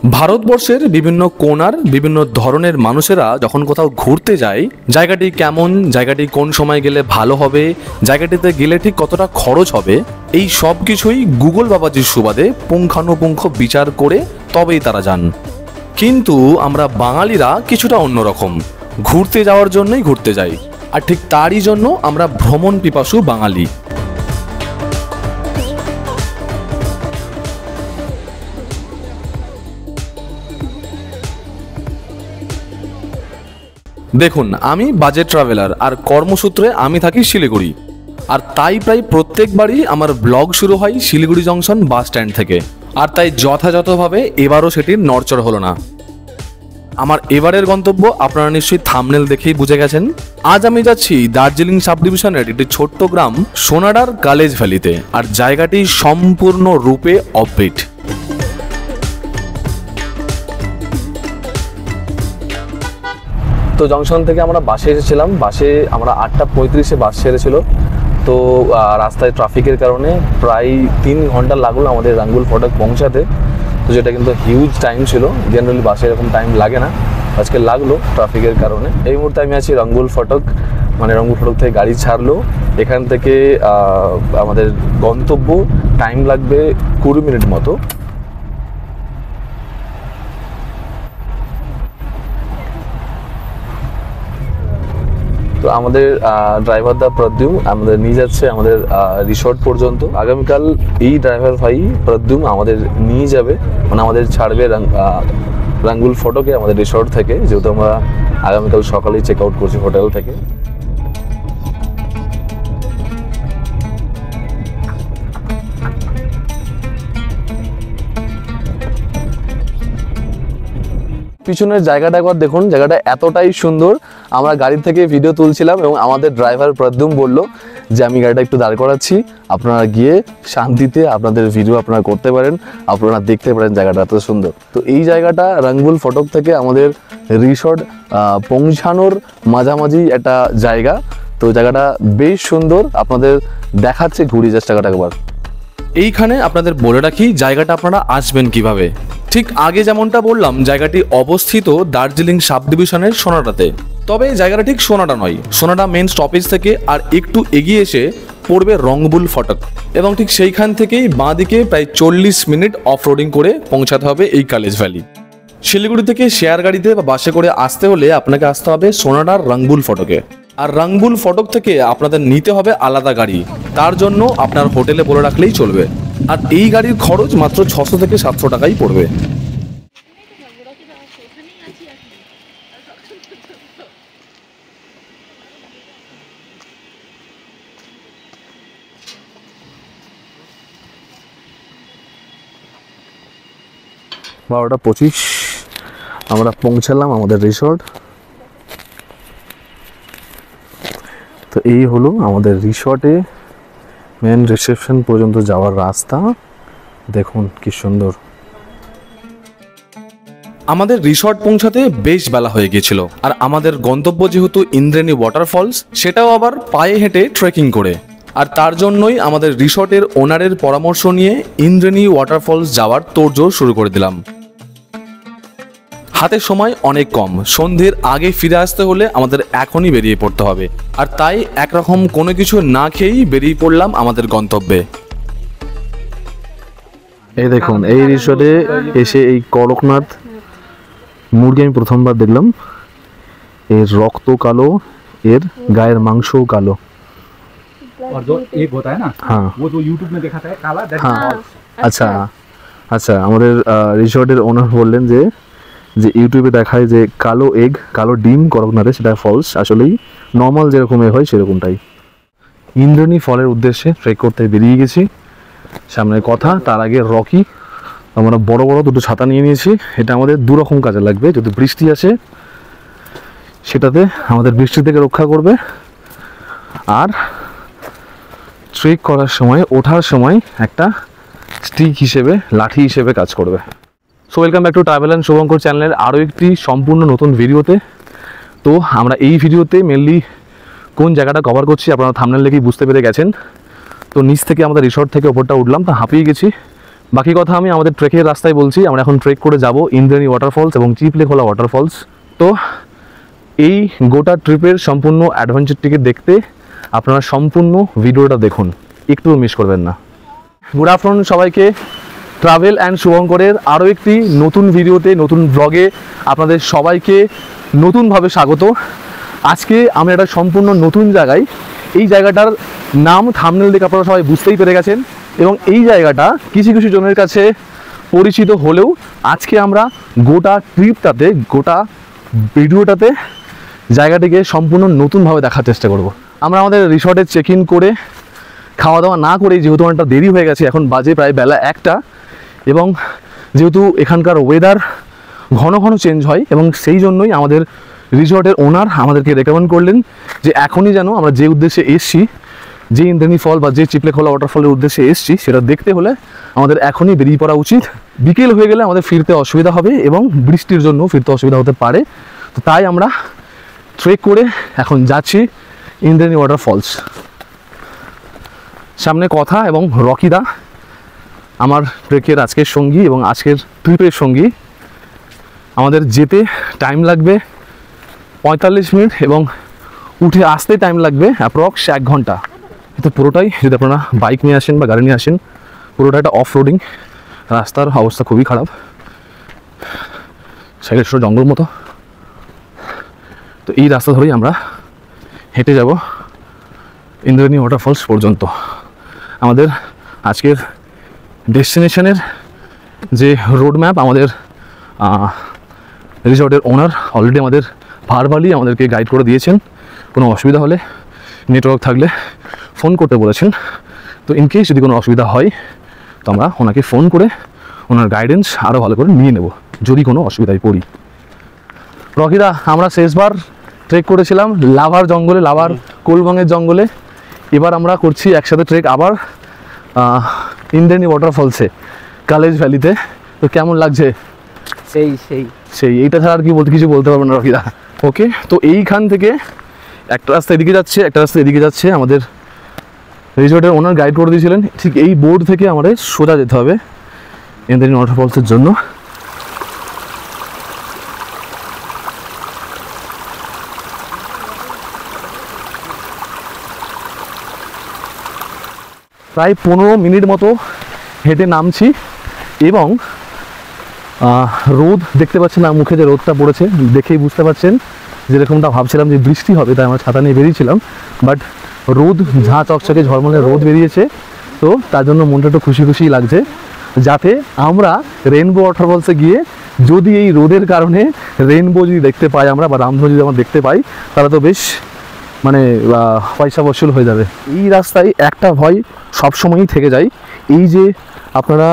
ভারতবর্ষের বিভিন্ন কোণার বিভিন্ন ধরনের মানুষেরা যখন কোথাও ঘুরতে যায়, জায়গাটি কেমন, জায়গাটি কোন সময় গেলে ভালো হবে, জায়গাটিতে গেলে ঠিক কতটা খরচ হবে, এই সব কিছুই গুগল বাবাজির সুবাদে পুঙ্খানুপুঙ্খ বিচার করে তবেই তারা যান। কিন্তু আমরা বাঙালিরা কিছুটা অন্যরকম, ঘুরতে যাওয়ার জন্যই ঘুরতে যাই, আর ঠিক তারই জন্য আমরা ভ্রমণ পিপাসু বাঙালি। দেখুন, আমি বাজেট ট্রাভেলার আর কর্মসূত্রে আমি থাকি শিলিগুড়ি, আর তাই প্রায় প্রত্যেকবারই আমার ব্লগ শুরু হয় শিলিগুড়ি জংশন বাস স্ট্যান্ড থেকে, আর তাই যথাযথভাবে এবারও সেটির নড়চড় হলো না। আমার এবারের গন্তব্য আপনারা নিশ্চয়ই থাম্বনেল দেখেই বুঝে গেছেন। আজ আমি যাচ্ছি দার্জিলিং সাব ডিভিশনের একটি ছোট্ট গ্রাম সোনাডার কালেজ ভ্যালিতে, আর জায়গাটি সম্পূর্ণ রূপে অফবিট। তো জংশন থেকে আমরা বাসে এসেছিলাম, বাসে আমরা 8:35-এ বাস ছেড়েছিল। তো রাস্তায় ট্রাফিকের কারণে প্রায় 3 ঘন্টা লাগলো আমাদের রঙ্গুল ফটক পৌঁছাতে। তো যেটা কিন্তু হিউজ টাইম ছিল, জেনারেলি বাসে এরকম টাইম লাগে না, আজকে লাগলো ট্রাফিকের কারণে। এই মুহূর্তে আমি আছি রঙ্গুল ফটক, মানে রঙ্গুল ফটক থেকে গাড়ি ছাড়লো। এখান থেকে আমাদের গন্তব্য টাইম লাগবে 20 মিনিট মতো। তো আমাদের ড্রাইভার দা প্রদ্যুম আমাদের নিয়ে যাচ্ছে আমাদের রিসর্ট পর্যন্ত। আগামীকাল এই ড্রাইভার ভাই প্রদ্যুম আমাদের নিয়ে যাবে, মানে আমাদের ছাড়বে রঙ্গুল ফটকে আমাদের রিসর্ট থেকে, যেহেতু আমরা আগামীকাল সকালেই চেক আউট করছি হোটেল থেকে। পিছনের জায়গাটা একবার দেখুন, জায়গাটা এতটাই সুন্দর। আমরা গাড়ি থেকে ভিডিও তুলছিলাম এবং আমাদের ড্রাইভার প্রদ্যুম বলল যে আমি গাড়িটা একটু দাঁড় করাচ্ছি, আপনারা গিয়ে শান্তিতে আপনাদের ভিডিও আপনারা করতে পারেন, আপনারা দেখতে পারেন জায়গাটা এত সুন্দর। তো এই জায়গাটা রঙ্গুল ফটক থেকে আমাদের রিসর্ট পৌঁছানোর মাঝামাঝি একটা জায়গা। তো জায়গাটা বেশ সুন্দর, আপনাদের দেখাচ্ছে ঘুরি জাস্ট জায়গাটা একবার। এইখানে আপনাদের বলে রাখি জায়গাটা আপনারা আসবেন কিভাবে। ঠিক আগে যেমনটা বললাম, জায়গাটি অবস্থিত দার্জিলিং সাব ডিভিশনের সোনাডাতে। তবে জায়গাটা ঠিক সোনাডা নয়, সোনাডা মেন স্টপেজ থেকে আর একটু এগিয়ে এসে পড়বে রঙ্গুল ফটক, এবং ঠিক সেইখান থেকেই বাঁদিকে প্রায় 40 মিনিট অফ রোডিং করে পৌঁছাতে হবে এই কালেজ ভ্যালি। শিলিগুড়ি থেকে শেয়ার গাড়িতে বা বাসে করে আসতে হলে আপনাকে আসতে হবে সোনাডার রঙ্গুল ফটকে, আর রঙ্গুল ফটক থেকে আপনাদের নিতে হবে আলাদা গাড়ি। তার জন্য আপনার হোটেলে বলে রাখলেই চলবে, আর এই গাড়ির খরচ মাত্র 600 থেকে 700 টাকাই পড়বে। বারোটা 25 আমরা পৌঁছালাম আমাদের রিসর্ট। তো এই হলো আমাদের রিসর্টে মেন রিসেপশন পর্যন্ত যাওয়ার রাস্তা, দেখুন কি সুন্দর। আমাদের রিসর্ট পৌঁছাতে বেশ বেলা হয়ে গিয়েছিল, আর আমাদের গন্তব্য যেহেতু ইন্দ্রাণী ওয়াটারফলস, সেটাও আবার পায়ে হেঁটে ট্রেকিং করে, আর তার জন্যই আমাদের রিসর্টের ওনারের পরামর্শ নিয়ে ইন্দ্রাণী ওয়াটারফলস যাওয়ার তোড়জোড় শুরু করে দিলাম। হাতে সময় অনেক কম, সন্ধ্যের আগে ফিরে আসতে হলে আমাদের এখনই বেরিয়ে পড়তে হবে, আর তাই একরকম কোনো কিছু না খেয়েই বেরিয়ে পড়লাম আমাদের গন্তব্যে। এই দেখুন, এই রিসর্টে এসে এই করকনাথ মুরগি আমি প্রথমবার দেখলাম। এর রক্ত কালো, এর গায়ের মাংসও কালো। और जो एक होता है ना, हाँ, वो जो YouTube में देखा था काला, হ্যাঁ, আচ্ছা আচ্ছা। আমাদের রিসর্টের ওনার বললেন যে ইউটিউবে দেখায় যে কালো এগ, কালো ডিম করকনাথে, সেটা ফলস, আসলেই নর্মাল যেরকম হয় সেরকমটাই। ইন্দ্রাণী ফলের উদ্দেশ্যে ট্রেক করতে বেরিয়ে গেছি, সামনের কথা। তার আগে রকি আমরা বড় বড় দুটো ছাতা নিয়ে নিয়েছি। এটা আমাদের দুরকম কাজে লাগবে, যদি বৃষ্টি আসে সেটাতে আমাদের বৃষ্টি থেকে রক্ষা করবে, আর ট্রেক করার সময়, ওঠার সময় একটা স্টিক হিসেবে, লাঠি হিসেবে কাজ করবে। So welcome back to travel and Shubhankar চ্যানেলের আরও একটি সম্পূর্ণ নতুন ভিডিওতে। তো আমরা এই ভিডিওতে মেনলি কোন জায়গাটা কভার করছি আপনারা থাম্বনেল দেখেই বুঝতে পেরে গেছেন। তো নিচ থেকে আমাদের রিসর্ট থেকে ওপরটা উঠলাম, তো হাঁপিয়ে গেছি, বাকি কথা আমি আমাদের ট্রেকের রাস্তায় বলছি। আমরা এখন ট্রেক করে যাব ইন্দ্রাণী ওয়াটারফলস এবং চিপলেখোলা ওয়াটারফলস। তো এই গোটা ট্রিপের সম্পূর্ণ অ্যাডভেঞ্চারটিকে দেখতে আপনারা সম্পূর্ণ ভিডিওটা দেখুন, একটু মিস করবেন না। গুড আফটারনুন সবাইকে। ট্রাভেল অ্যান্ড শুভঙ্করের আরও একটি নতুন ভিডিওতে, নতুন ব্লগে আপনাদের সবাইকে নতুনভাবে স্বাগত। আজকে আমরা একটা সম্পূর্ণ নতুন জায়গায়, এই জায়গাটার নাম থাম্বনেল দেখে আপনারা সবাই বুঝতেই পেরে গেছেন এবং এই জায়গাটা কিছু কিছু জনের কাছে পরিচিত হলেও আজকে আমরা গোটা ট্রিপটাতে, গোটা ভিডিওটাতে জায়গাটিকে সম্পূর্ণ নতুনভাবে দেখার চেষ্টা করব। আমরা আমাদের রিসর্টে চেক ইন করে খাওয়া দাওয়া না করেই, যেহেতু অনেকটা দেরি হয়ে গেছে, এখন বাজে প্রায় বেলা 1টা, এবং যেহেতু এখানকার ওয়েদার ঘন ঘন চেঞ্জ হয় এবং সেই জন্যই আমাদের রিসর্টের ওনার আমাদেরকে রেকমেন্ড করলেন যে এখনই যেন আমরা যে উদ্দেশ্যে এসছি, যে ইন্দ্রাণী ফল বা যে চিপলেখোলা ওয়াটারফলের উদ্দেশ্যে এসছি, সেটা দেখতে হলে আমাদের এখনই বেরিয়ে পড়া উচিত। বিকেল হয়ে গেলে আমাদের ফিরতে অসুবিধা হবে এবং বৃষ্টির জন্য ফিরতে অসুবিধা হতে পারে। তো তাই আমরা ট্রেক করে এখন যাচ্ছি ইন্দ্রাণী ওয়াটারফলস। সামনে কথা এবং রকিদা আমার ট্রেকের আজকের সঙ্গী এবং আজকের ট্রিপের সঙ্গী। আমাদের যেতে টাইম লাগবে 45 মিনিট এবং উঠে আসতে টাইম লাগবে অ্যাপ্রক্স 1 ঘন্টা। কিন্তু পুরোটাই, যদি আপনারা বাইক নিয়ে আসেন বা গাড়ি নিয়ে আসেন, পুরোটা একটা অফ রোডিং। রাস্তার অবস্থা খুবই খারাপ, সাইডে ছোটো জঙ্গল মতো। তো এই রাস্তা ধরেই আমরা হেঁটে যাব ইন্দ্রাণী ওয়াটারফলস পর্যন্ত। আমাদের আজকের ডেস্টিনেশনের যে রোড ম্যাপ আমাদের রিসর্টের ওনার অলরেডি আমাদের ভার্বালি আমাদেরকে গাইড করে দিয়েছেন। কোনো অসুবিধা হলে, নেটওয়ার্ক থাকলে ফোন করতে বলেছেন। তো ইনকেস যদি কোনো অসুবিধা হয় তো আমরা ওনাকে ফোন করে ওনার গাইডেন্স আরও ভালো করে নিয়ে নেব যদি কোনো অসুবিধায় পড়ি। রকিদা, আমরা শেষবার ট্রেক করেছিলাম লাভার জঙ্গলে, লাভার কোলবঙ্গের জঙ্গলে। এবার আমরা করছি একসাথে ট্রেক আবার ইন্দ্রাণী ওয়াটারফলসে, কলেজ ভ্যালিতে। তো কেমন লাগছে? সেই সেই সেই এইটা ছাড়া আর কি বলতে, কিছু বলতে পারবেন না রকিদা। ওকে, তো এইখান থেকে একটা রাস্তা এদিকে যাচ্ছে, একটা রাস্তা এদিকে যাচ্ছে। আমাদের রিসর্টের ওনার গাইড করে দিয়েছিলেন ঠিক এই বোর্ড থেকে আমাদের সোজা যেতে হবে ইন্দ্রাণী ওয়াটারফলসের জন্য। প্রায় 15 মিনিট মতো হেঁটে নামছি এবং রোদ দেখতে পাচ্ছেন, না মুখে যে রোদটা পড়েছে দেখেই বুঝতে পারছেন। যেরকমটা ভাবছিলাম যে বৃষ্টি হবে, তাই আমরা ছাতা নিয়ে বেরিয়েছিলাম, বাট রোদ ঝাঁ চকচকে ঝলমলে রোদ বেরিয়েছে। তো তার জন্য মনটা একটু খুশি খুশি লাগছে, যাতে আমরা রেইনবো ওয়াটারফলসে গিয়ে যদি এই রোদের কারণে রেইনবো যদি দেখতে পাই আমরা, বা রামধনু যদি আমরা দেখতে পাই, তাহলে তো বেশ মানে পয়সা বসুল হয়ে যাবে। এই রাস্তায় একটা ভয় সবসময়ই থেকে যায়, এই যে আপনারা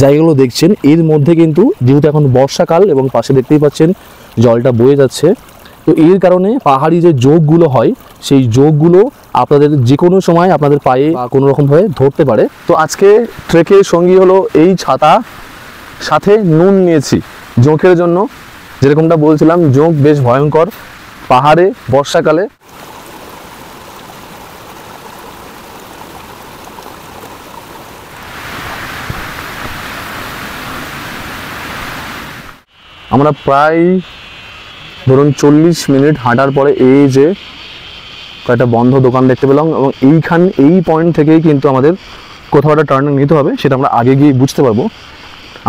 জায়গাগুলো দেখছেন এর মধ্যে কিন্তু যেহেতু এখন বর্ষাকাল এবং পাশে দেখতেই পাচ্ছেন জলটা বয়ে যাচ্ছে, তো এর কারণে পাহাড়ি যে যোগগুলো হয় সেই যোগগুলো আপনাদের যে কোনো সময় আপনাদের পায়ে বা কোনো রকমভাবে ধরতে পারে। তো আজকে ট্রেকের সঙ্গী হলো এই ছাতা, সাথে নুন নিয়েছি জোঁকের জন্য। যেরকমটা বলছিলাম, জোঁক বেশ ভয়ঙ্কর পাহাড়ে বর্ষাকালে। আমরা প্রায় ধরুন 40 মিনিট হাঁটার পরে এই যে কয়েকটা বন্ধ দোকান দেখতে পেলাম এবং এই পয়েন্ট থেকেই কিন্তু আমাদের কোথাও একটা টার্নিং নিতে হবে, সেটা আমরা আগে গিয়ে বুঝতে পারবো।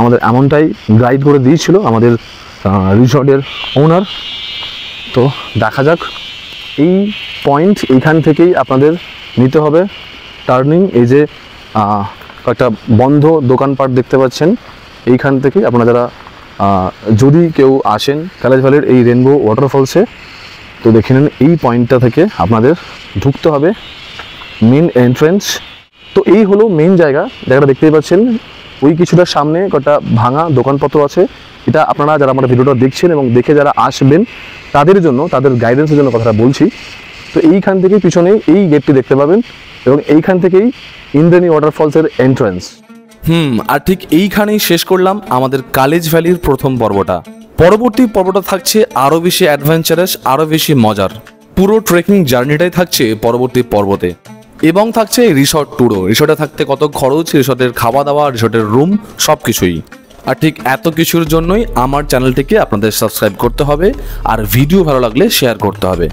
আমাদের এমনটাই গাইড করে দিয়েছিল আমাদের রিসর্টের ওনার। তো দেখা যাক, এই পয়েন্ট এইখান থেকেই আপনাদের নিতে হবে টার্নিং। এই যে কয়েকটা বন্ধ দোকানপাট দেখতে পাচ্ছেন, এইখান থেকেই আপনারা যারা যদি কেউ আসেন কলেজ ভ্যালির এই রেইনবো ওয়াটারফলসে, তো দেখে নিন এই পয়েন্টটা থেকে আপনাদের ঢুকতে হবে মেন এন্ট্রেন্স। তো এই হলো মেন জায়গাটা দেখতেই পাচ্ছেন। ওই কিছুটা সামনে কয়েকটা ভাঙা দোকানপত্র আছে। এটা আপনারা যারা আমার ভিডিওটা দেখছেন এবং দেখে যারা আসবেন তাদের জন্য, তাদের গাইডেন্সের জন্য কথাটা বলছি। তো এইখান থেকেই পিছনেই এই গেটটি দেখতে পাবেন এবং এইখান থেকেই ইন্দ্রাণী ওয়াটারফলসের এন্ট্রেন্স। আর ঠিক এইখানেই শেষ করলাম আমাদের কলেজ ভ্যালির প্রথম পর্বটা। পরবর্তী পর্বটা থাকছে আরও বেশি অ্যাডভেঞ্চারাস, আরও বেশি মজার। পুরো ট্রেকিং জার্নিটাই থাকছে পরবর্তী পর্বতে। এবং থাকছে রিসর্ট ট্যুরও। রিসর্টে থাকতে কত খরচ, রিসর্টের খাওয়া দাওয়া, রিসর্টের রুম সব কিছুই। আর ঠিক এত কিছুর জন্যই আমার চ্যানেলটিকে আপনাদের সাবস্ক্রাইব করতে হবে আর ভিডিও ভালো লাগলে শেয়ার করতে হবে।